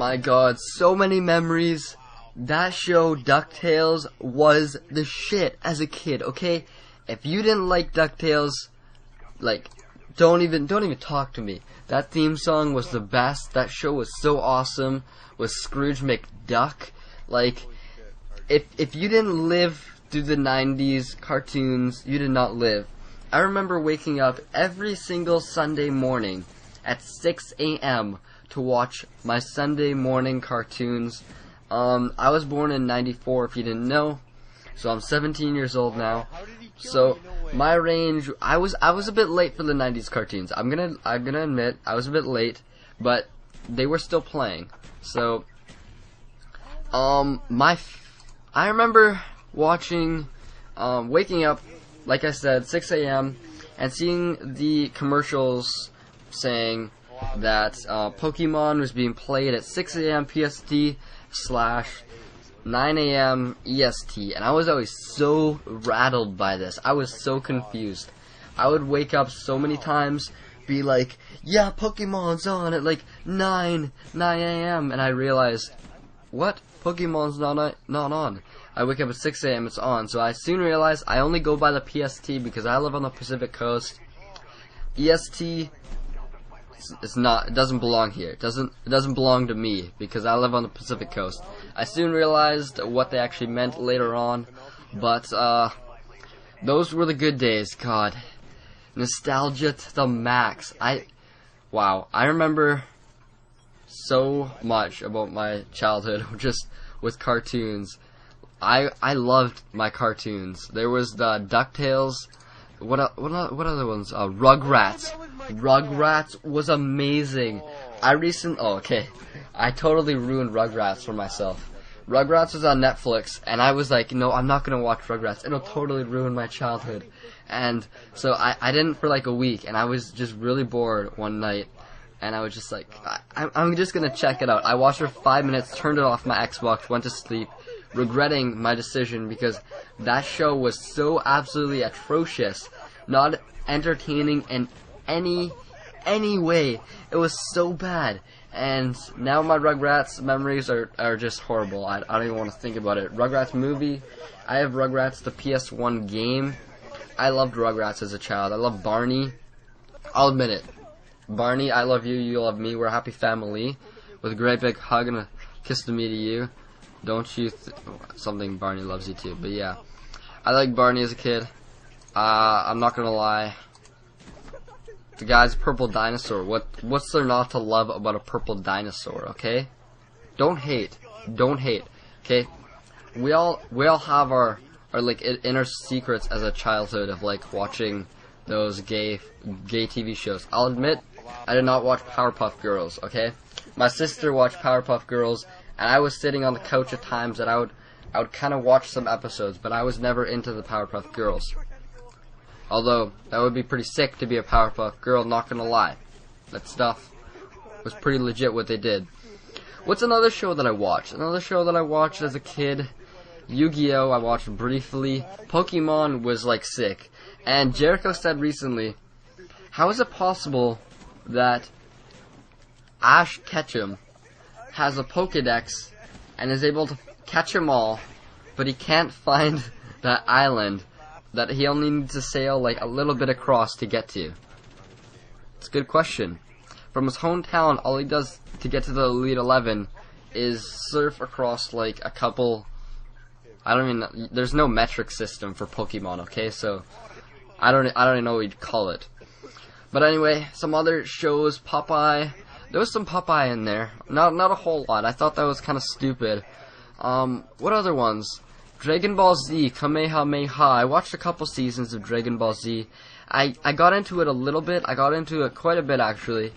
my god, so many memories. That show, DuckTales, was the shit as a kid, okay? If you didn't like DuckTales, like, don't even talk to me. That theme song was the best. That show was so awesome. With Scrooge McDuck. Like, if you didn't live through the 90s cartoons, you did not live. I remember waking up every single Sunday morning at 6 a.m. to watch my Sunday morning cartoons. I was born in 94, if you didn't know, so I'm 17 years old now. So my range, I was a bit late for the 90s cartoons. I'm gonna admit I was a bit late, but they were still playing. So I remember watching, waking up, like I said, 6 a.m. and seeing the commercials saying that Pokemon was being played at 6 a.m. PST / 9 a.m. EST, and I was always so rattled by this. I was so confused. I would wake up so many times, be like, yeah, Pokemon's on at like 9 a.m. and I realized, what? Pokemon's not on. I wake up at 6 a.m. it's on. So I soon realized I only go by the PST because I live on the Pacific Coast. EST, it's not. It doesn't belong here. It doesn't belong to me because I live on the Pacific Coast. I soon realized what they actually meant later on, but those were the good days. God, nostalgia to the max. Wow. I remember so much about my childhood just with cartoons. I loved my cartoons. There was the DuckTales. What other ones? Rugrats. Rugrats was amazing. I totally ruined Rugrats for myself. Rugrats was on Netflix, and I was like, no, I'm not gonna watch Rugrats. It'll totally ruin my childhood. And so I didn't for like a week, and I was just really bored one night, and I was just like, I'm just gonna check it out. I watched it for 5 minutes, turned it off my Xbox, went to sleep, regretting my decision because that show was so absolutely atrocious, not entertaining in any way. It was so bad, and now my Rugrats memories are just horrible. I don't even want to think about it. Rugrats movie, I have Rugrats the PS1 game. I loved Rugrats as a child. I loved Barney. I'll admit it. Barney, I love you, you love me. We're a happy family. With a great big hug and a kiss to me to you. Don't you something Barney loves you too. But yeah, I liked Barney as a kid. I'm not gonna lie. The guy's purple dinosaur. What's there not to love about a purple dinosaur? Okay, don't hate. Okay, we all have our like inner secrets as a childhood of like watching those gay TV shows. I'll admit, I did not watch Powerpuff Girls. Okay, my sister watched Powerpuff Girls, and I was sitting on the couch at times that I would kind of watch some episodes, but I was never into the Powerpuff Girls. Although, that would be pretty sick to be a Powerpuff Girl, not gonna lie. That stuff was pretty legit what they did. What's another show that I watched? Another show that I watched as a kid, Yu-Gi-Oh! I watched briefly. Pokemon was like sick. And Jericho said recently, how is it possible that Ash Ketchum has a Pokedex and is able to catch them all, but he can't find that island that he only needs to sail like a little bit across to get to? It's a good question. From his hometown, all he does to get to the Elite 11 is surf across like a couple, I don't even know, there's no metric system for Pokemon, okay, so I don't even know what you'd call it. But anyway, some other shows, Popeye. There was some Popeye in there. Not a whole lot. I thought that was kind of stupid. What other ones? Dragon Ball Z, Kamehameha. I watched a couple seasons of Dragon Ball Z. I got into it a little bit. I got into it quite a bit, actually.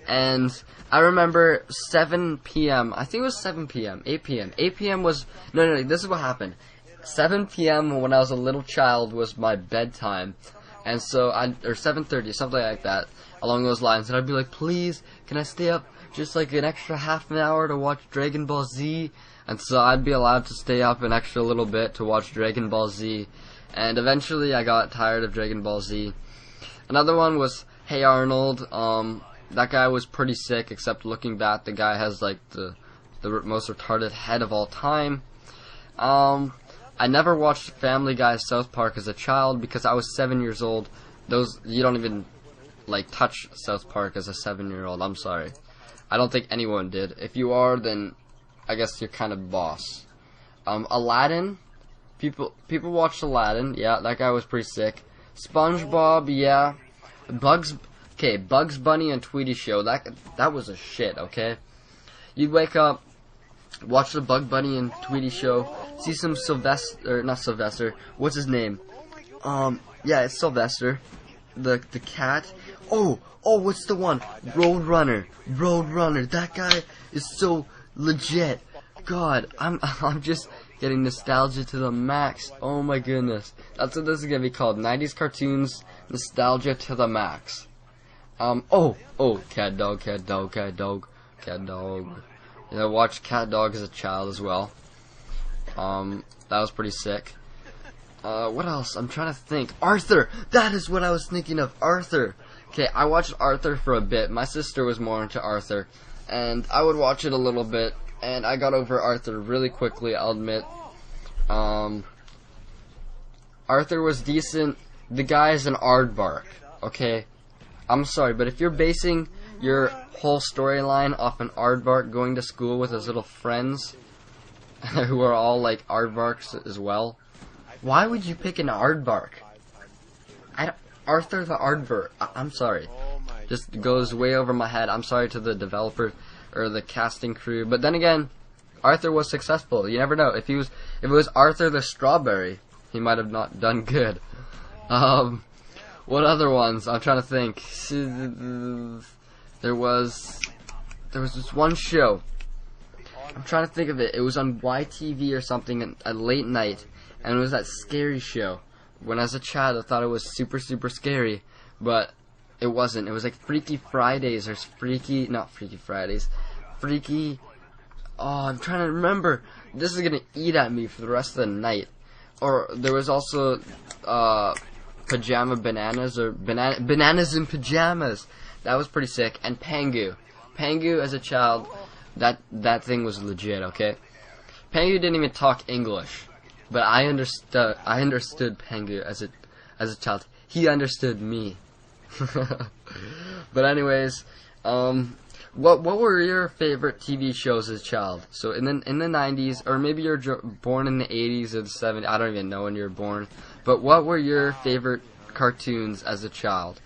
And I remember 7 p.m. I think it was 7 p.m. 8 p.m. 8 p.m. was... No, this is what happened. 7 p.m. when I was a little child was my bedtime. And so, or 7:30, something like that, along those lines. And I'd be like, please, can I stay up just like an extra half an hour to watch Dragon Ball Z? And so I'd be allowed to stay up an extra little bit to watch Dragon Ball Z. And eventually I got tired of Dragon Ball Z. Another one was Hey Arnold. That guy was pretty sick, except looking back, the guy has like the the most retarded head of all time. I never watched Family Guy, South Park as a child because I was 7 years old. You don't even like touch South Park as a 7-year-old. I'm sorry. I don't think anyone did. If you are, then I guess you're kind of boss. Aladdin. People watched Aladdin. Yeah, that guy was pretty sick. SpongeBob. Yeah. Bugs Bunny and Tweety Show. That was a shit. Okay. You'd wake up, watch the Bug Bunny and Tweety Show, see some not Sylvester. What's his name? Yeah, it's Sylvester. The cat. Oh, what's the one? Roadrunner. That guy is so legit. God, I'm just getting nostalgia to the max. Oh my goodness. That's what this is gonna be called. 90s cartoons, nostalgia to the max. Cat Dog. I watched Cat Dog as a child as well. That was pretty sick. What else? I'm trying to think. Arthur! That is what I was thinking of. Arthur! Okay, I watched Arthur for a bit. My sister was more into Arthur. And I would watch it a little bit. And I got over Arthur really quickly, I'll admit. Arthur was decent. The guy is an aardvark. Okay? I'm sorry, but if you're basing your whole storyline off an aardvark going to school with his little friends, who are all like aardvarks as well, why would you pick an aardvark? Arthur the aardvark. I'm sorry. Just goes way over my head. I'm sorry to the developer or the casting crew. But then again, Arthur was successful. You never know. If it was Arthur the strawberry, he might have not done good. What other ones? I'm trying to think. There was this one show. I'm trying to think of it. It was on YTV or something at late night, and it was that scary show. When I was a child, I thought it was super, super scary, but it wasn't. It was like Freaky Fridays or not Freaky Fridays. I'm trying to remember. This is gonna eat at me for the rest of the night. Or there was also Pajama Bananas or Bananas in Pajamas. That was pretty sick. And Pangu. Pangu as a child, that thing was legit, okay? Pangu didn't even talk English, but I understood Pangu as a child. He understood me. But anyways, what were your favorite TV shows as a child? So in the 90s, or maybe you're born in the 80s or the 70s. I don't even know when you were born. But what were your favorite cartoons as a child?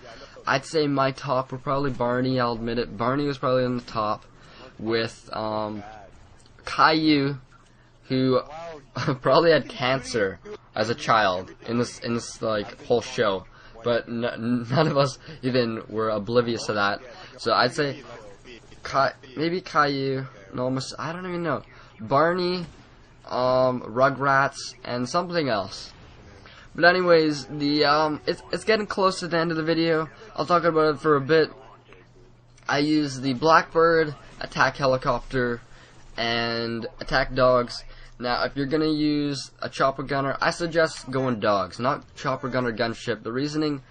I'd say my top were probably Barney. I'll admit it. Barney was probably on the top, with Caillou, who probably had cancer as a child in this like whole show. But none of us even were oblivious to that. So I'd say maybe Caillou. No, I don't even know. Barney, Rugrats, and something else. But anyways, it's getting close to the end of the video. I'll talk about it for a bit. I use the Blackbird, Attack Helicopter, and Attack Dogs. Now, if you're gonna use a chopper gunner, I suggest going dogs, not chopper gunner gunship. The reasoning,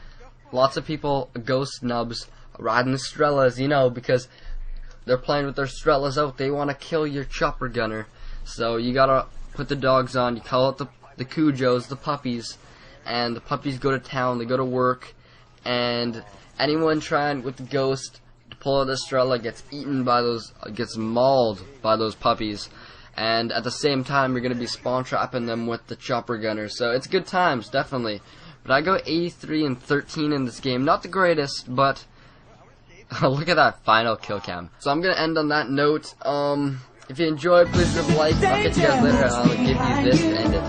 lots of people go snubs riding the Strellas, because they're playing with their Strellas out. They want to kill your chopper gunner. So you gotta put the dogs on. You call it the Cujos, the puppies, and the puppies go to town. They go to work, and anyone trying with the ghost to pull out the Strela gets mauled by those puppies. And at the same time, you're going to be spawn trapping them with the chopper gunner. So it's good times, definitely. But I go 83 and 13 in this game. Not the greatest, but look at that final kill cam. So I'm going to end on that note. If you enjoyed, please leave a like. I'll catch you guys later, and I'll give you this to end it.